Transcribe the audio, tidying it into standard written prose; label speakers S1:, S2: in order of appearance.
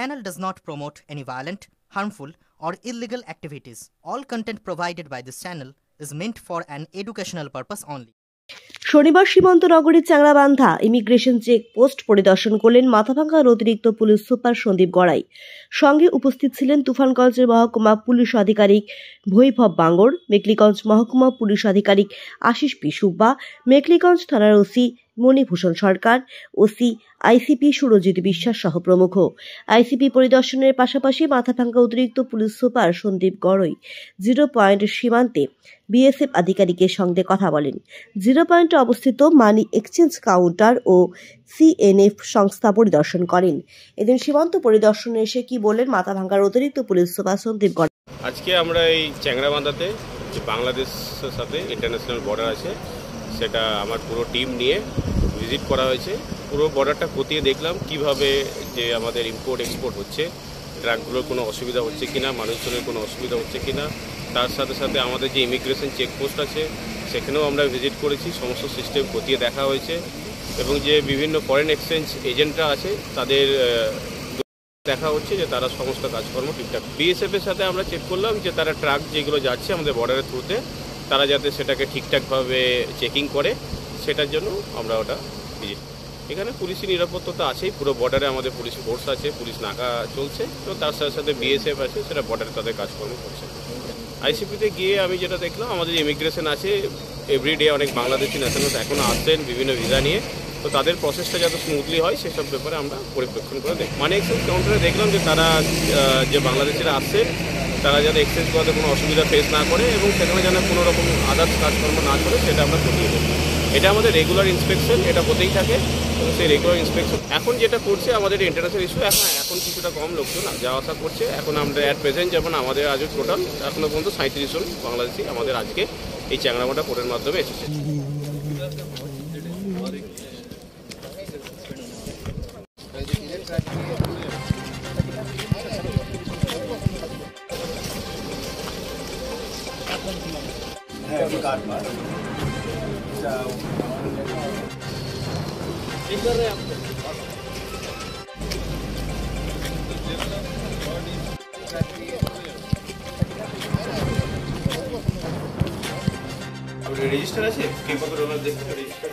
S1: channel does not promote any violent, harmful, or illegal activities. All content provided by this channel is meant for an educational purpose only.
S2: শনিবার সীমান্ত নগরীর Changrabandha immigration checkpost পরিদর্শন করলেন মাথাভাঙ্গার অতিরিক্ত police super Sandip Gorai. সঙ্গে উপস্থিত ছিলেন তুফানগঞ্জের মহকুমা পুলিশ আধিকারিক বৈভব বাঙ্গর, মেখলিগঞ্জ মহকুমা পুলিশ আধিকারিক আশিস পি সুব্বা, মেখলিগঞ্জ থানার OC Manibhushan Sarkar, OC ICP Surajit Biswas সহ প্রমুখ। আইসিপি পরিদর্শনের পাশাপাশি মাথাভাঙ্গা অতিরিক্ত police super Sandip Garai 0 point সীমান্তে বিএসএফ আধিকারিকের সঙ্গে কথা বলেন। 0 পয়েন্টে অবস্থিত মানি এক্সচেঞ্জ কাউন্টার ও সিএনএফ সংস্থা পরিদর্শন করেন। এদিন সীমান্ত পরিদর্শনে এসে কি বলেন মাথাভাঙ্গার অতিরিক্ত পুলিশ সুপার সন্দীপ গড়াই।
S3: আজকে আমরা এই চ্যাংড়াবান্ধাতে যে বাংলাদেশের সাথে ইন্টারন্যাশনাল বর্ডার আছে সেটা আমার পুরো টিম নিয়ে ভিজিট করা হয়েছে। পুরো বর্ডারটা খতিয়ে দেখলাম কিভাবে যে আমাদের ইম্পোর্ট এক্সপোর্ট হচ্ছে, ট্রাকগুলোর কোনো অসুবিধা হচ্ছে কিনা, মানুষজনের কোনো অসুবিধা হচ্ছে কিনা। তার সাথে সাথে আমাদের যে ইমিগ্রেশন চেকপোস্ট আছে সেখানেও আমরা ভিজিট করেছি, সমস্ত সিস্টেম খতিয়ে দেখা হয়েছে এবং যে বিভিন্ন ফরেন এক্সচেঞ্জ এজেন্টরা আছে তাদের দেখা হচ্ছে যে তারা সমস্ত কাজকর্ম ঠিকঠাক। বিএসএফের সাথে আমরা চেক করলাম যে তারা ট্রাক যেগুলো যাচ্ছে আমাদের বর্ডারের থ্রুতে তারা যাতে সেটাকে ঠিকঠাকভাবে চেকিং করে সেটার জন্য আমরা ওটা ভিজিট। এখানে পুলিশি নিরাপত্তা আছেই, পুরো বর্ডারে আমাদের পুলিশ ফোর্স আছে, পুলিশ নাকা চলছে, তো তার সাথে সাথে বিএসএফ আছে, সেটা বর্ডারে তাদের কাজকর্ম করছে। আইসিপিতে গিয়ে আমি যেটা দেখলাম আমাদের ইমিগ্রেশন আছে এভরিডে অনেক বাংলাদেশি ন্যাশনালস এখনও আসছেন বিভিন্ন ভিসা নিয়ে, তো তাদের প্রসেসটা যাতে স্মুথলি হয় সেসব ব্যাপারে আমরা পরিপ্রেক্ষণ করে দেখি। মানি এক্সচেঞ্জ কাউন্টারে দেখলাম যে তারা যে বাংলাদেশিরা আসছেন তারা যাতে এক্সচেঞ্জ করাতে কোনো অসুবিধা ফেস না করে এবং সেখানে যেন কোনো রকম আদার্স কাজকর্ম না করে সেটা আমরা খতিয়ে দেখি। এটা আমাদের রেগুলার ইন্সপেকশন, এটা হতেই থাকে। সেই রেগুলার ইন্সপেকশন এখন যেটা করছে আমাদের ইন্টারন্যাশনাল ইস্যু, এখন কিছুটা কম লোকজন যাওয়া আসা করছে। এখন আমরা অ্যাট প্রেজেন্ট যেমন আমাদের আজও টোটাল এখনও পর্যন্ত 37 জন বাংলাদেশি আমাদের আজকে এই চ্যাংড়াবান্ধা পোর্টের মাধ্যমে এসেছে। রেজিস্টার আছে কে কত ডলার দেখতে রেজিস্টার